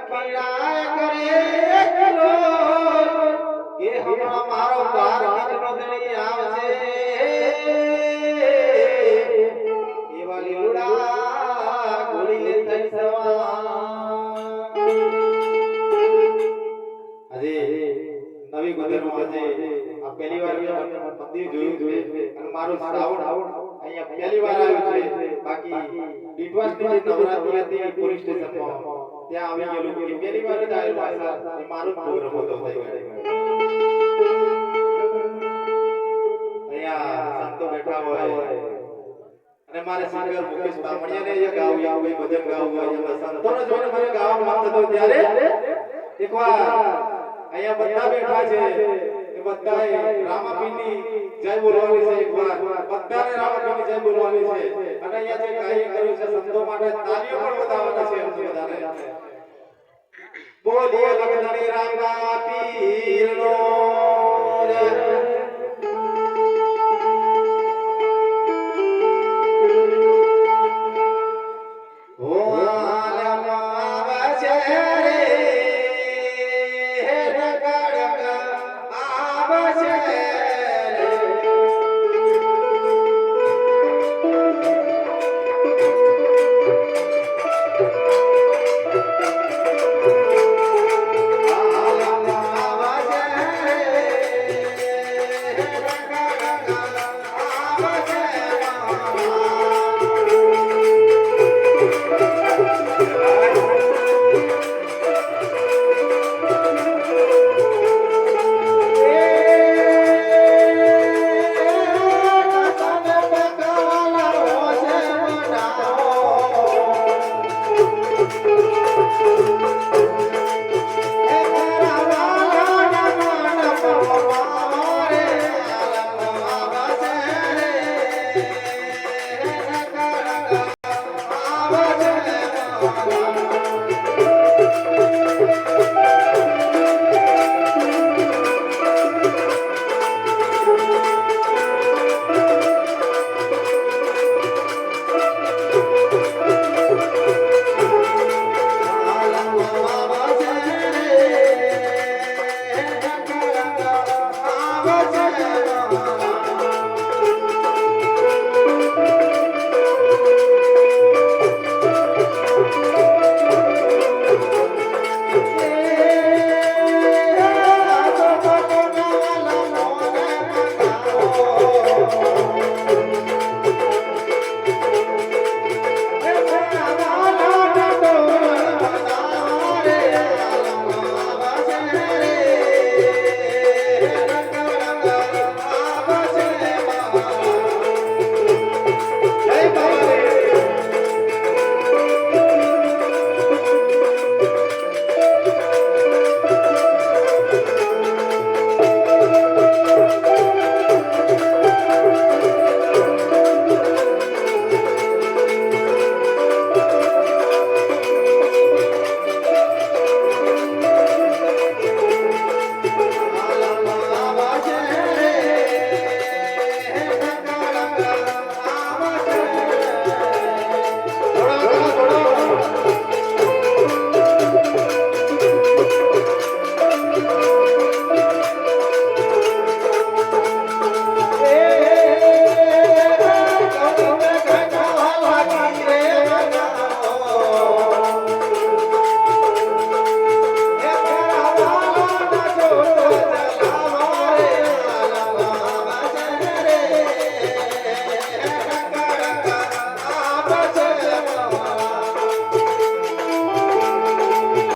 પીડાય કરે એકલો કે હમણાં મારો બાર કિલો દણી આવશે એવા લીવડા ગોળી લે થઈ સવા આજે નવી ગોદરમાં આજે આ પહેલી વાર મંદિર જોયું છે અને મારું શ્રાવણ અહીંયા પહેલી વાર આવ્યું છે બાકી ડીટવાસની જે નવરાત્રી હતી પોલીસ સ્ટેશનમાં ત્યાં આવી ગયેલું કે પહેલી વાર જ આવેલું આ એ મારું પ્રોગ્રામ હતો અહીંયા સંતો બેઠા હોય અને મારે સિંગર મુકેશ બામણિયાને જે ગાવું યા કોઈ ભજન ગાવું હોય એમાં સંતોને જોઈને મને ગાવાનું મન થતું ત્યારે એકવાર અહીંયા બધા બેઠા છે એ બધાએ રામાપીરની જય બોલવાની છે એકવાર બધાને રામાપીરની જય બોલવાની છે અને અહીંયા જે ગાય કર્યું છે સંતો માટે તાળીઓ પણ બતાવવાના છે બધાને બોલીએ લખધણી રામાપીરનો